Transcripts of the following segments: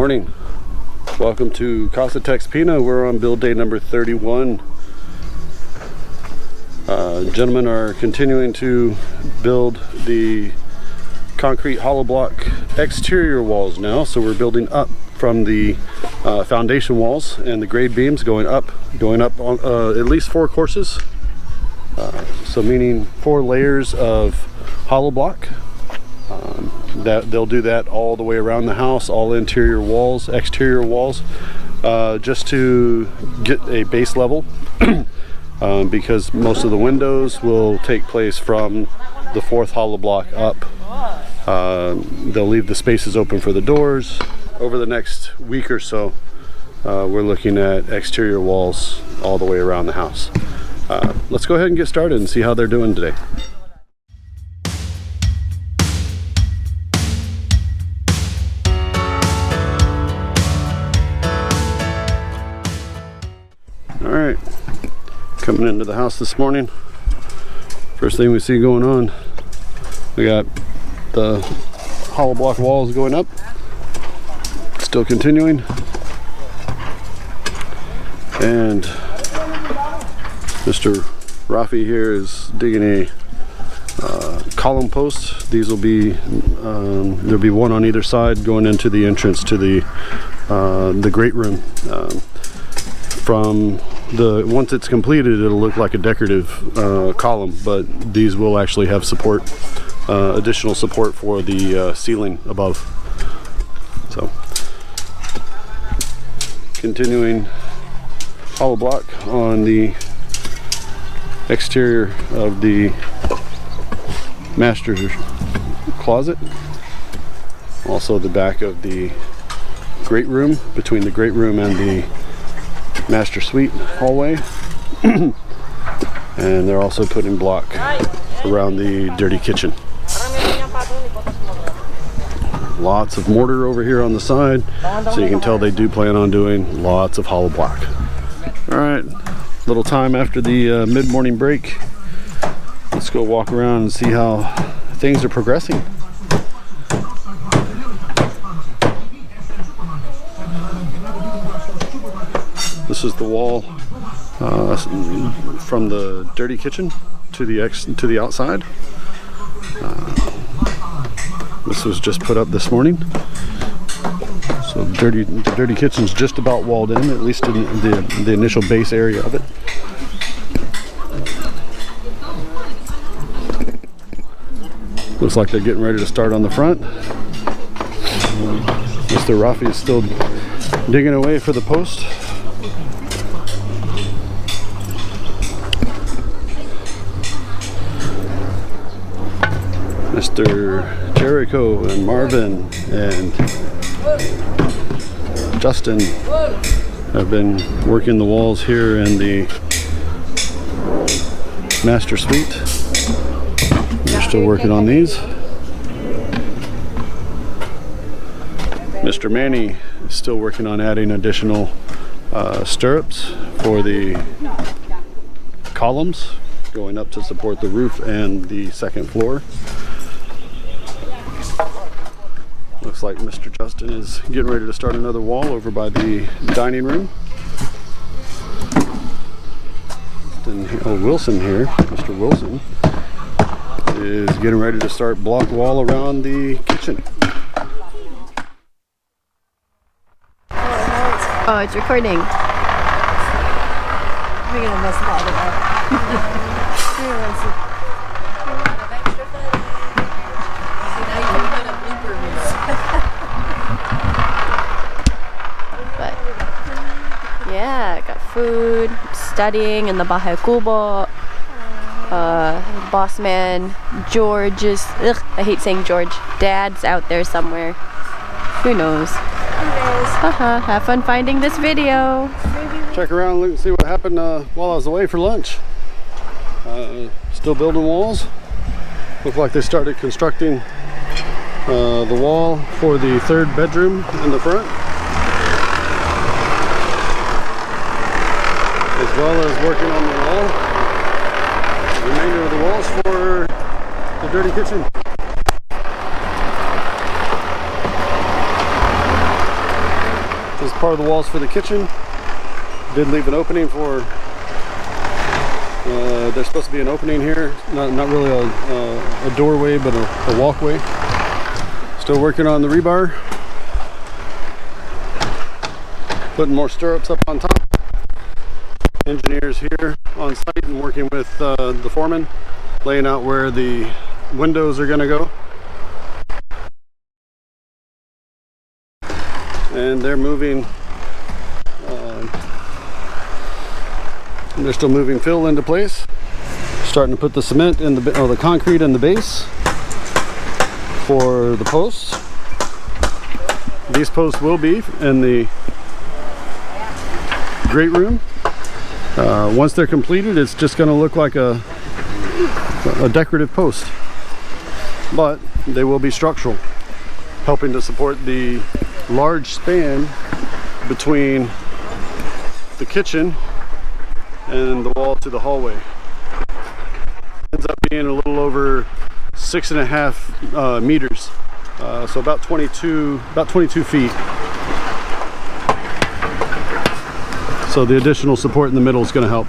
morning. Welcome to Casa TexPina. We're on build day number 31. Gentlemen are continuing to build the concrete hollow block exterior walls now. So we're building up from the foundation walls and the grade beams, going up on at least 4 courses. So meaning 4 layers of hollow block. That they'll do that all the way around the house, all interior walls, exterior walls, just to get a base level. Because most of the windows will take place from the 4th hollow block up. They'll leave the spaces open for the doors. Over the next week or so, we're looking at exterior walls all the way around the house. Let's go ahead and get started and see how they're doing today. Alright, coming into the house this morning. First thing we see going on, we got the hollow block walls going up. Still continuing. And Mr. Rafi here is digging a column post. These will be, there'll be one on either side going into the entrance to the great room. Once it's completed, it'll look like a decorative column, but these will actually have support, additional support for the ceiling above. So, continuing hollow block on the exterior of the master closet, also the back of the great room, between the great room and the master suite hallway. And they're also putting block around the dirty kitchen. Lots of mortar over here on the side, so you can tell they do plan on doing lots of hollow block. Alright, little time after the mid-morning break. Let's go walk around and see how things are progressing. This is the wall from the dirty kitchen to the outside. This was just put up this morning. So the dirty kitchen's just about walled in, at least in the initial base area of it. Looks like they're getting ready to start on the front. Mr. Rafi is still digging away for the post. Mr. Jericho and Marvin and Justin have been working the walls here in the master suite. They're still working on these. Mr. Manny is still working on adding additional stirrups for the columns going up to support the roof and the 2nd floor. Looks like Mr. Justin is getting ready to start another wall over by the dining room. Then Wilson here, Mr. Wilson, is getting ready to start block wall around the kitchen. Oh, it's recording. We're gonna mess all of that. But yeah, got food, studying in the Bahay Kubo. Boss man George is, I hate saying George. Dad's out there somewhere. Who knows? Haha, have fun finding this video. Check around and look and see what happened while I was away for lunch. Still building walls. Looked like they started constructing the wall for the 3rd bedroom in the front, as well as working on the wall, the remainder of the walls for the dirty kitchen. part of the walls for the kitchen. Did leave an opening for, there's supposed to be an opening here. Not really a doorway, but a walkway. Still working on the rebar. Putting more stirrups up on top. Engineers here on site and working with the foreman, laying out where the windows are going to go. And they're moving, they're still moving fill into place. Starting to put the cement in the concrete in the base for the posts. These posts will be in the great room. Once they're completed, it's just going to look like a decorative post, but they will be structural, helping to support the large span between the kitchen and the wall to the hallway. Ends up being a little over 6.5 meters, so about 22 feet. So the additional support in the middle is going to help.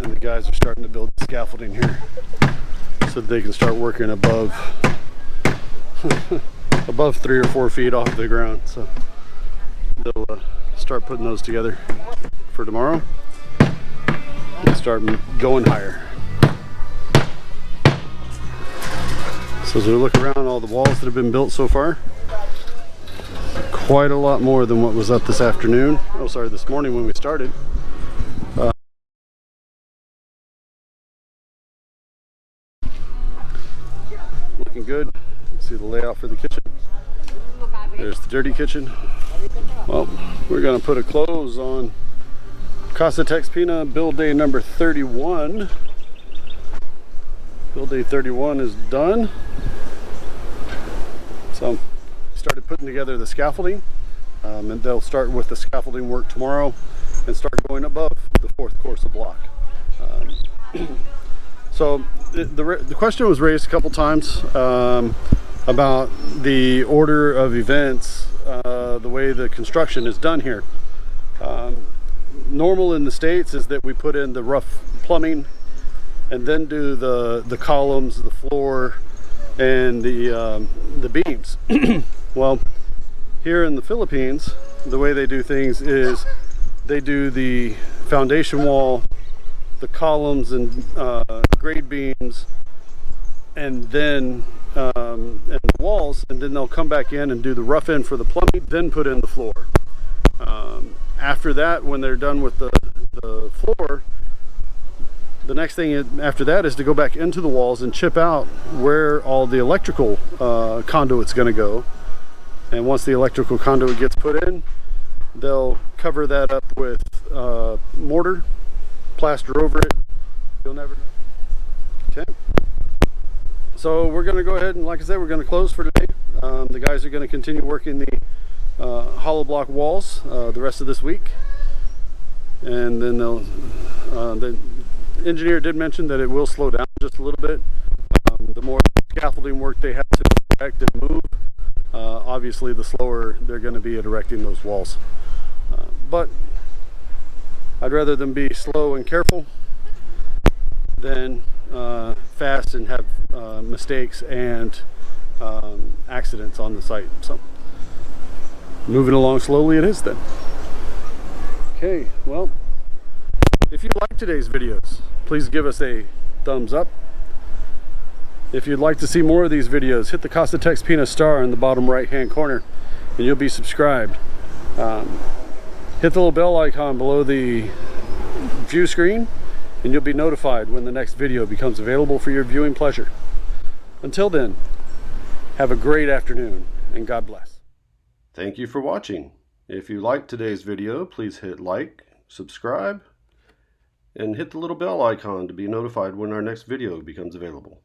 And the guys are starting to build scaffolding here so that they can start working above above 3 or 4 feet off the ground. So they'll start putting those together for tomorrow and start going higher. So as we look around all the walls that have been built so far, quite a lot more than what was up this afternoon. Oh, sorry, this morning when we started. Looking good. See the layout for the kitchen. There's the dirty kitchen. Well, we're gonna put a close on Casa TexPina build day number 31. Build day 31 is done. So started putting together the scaffolding, and they'll start with the scaffolding work tomorrow and start going above the 4th course of block. So the question was raised a couple times about the order of events, the way the construction is done here. Normal in the States is that we put in the rough plumbing and then do the columns, the floor, and the beams. Well, here in the Philippines, the way they do things is they do the foundation wall, the columns and grade beams, and then and the walls, and then they'll come back in and do the rough end for the plumbing, then put in the floor. After that, when they're done with the floor, the next thing after that is to go back into the walls and chip out where all the electrical conduit's going to go. And once the electrical conduit gets put in, they'll cover that up with mortar, plaster over it. You'll never know. Okay. So we're going to go ahead and, like I said, we're going to close for today. The guys are going to continue working the hollow block walls the rest of this week, and then they'll. The engineer did mention that it will slow down just a little bit. The more scaffolding work they have to erect and move, obviously the slower they're going to be at erecting those walls. But I'd rather them be slow and careful than fast and have mistakes and accidents on the site. So moving along slowly it is then. Okay, well, if you like today's videos, please give us a thumbs up. If you'd like to see more of these videos, hit the Casa TexPina star in the bottom right hand corner and you'll be subscribed. Hit the little bell icon below the view screen and you'll be notified when the next video becomes available for your viewing pleasure. Until then, have a great afternoon and God bless. Thank you for watching. If you liked today's video, please hit like, subscribe, and hit the little bell icon to be notified when our next video becomes available.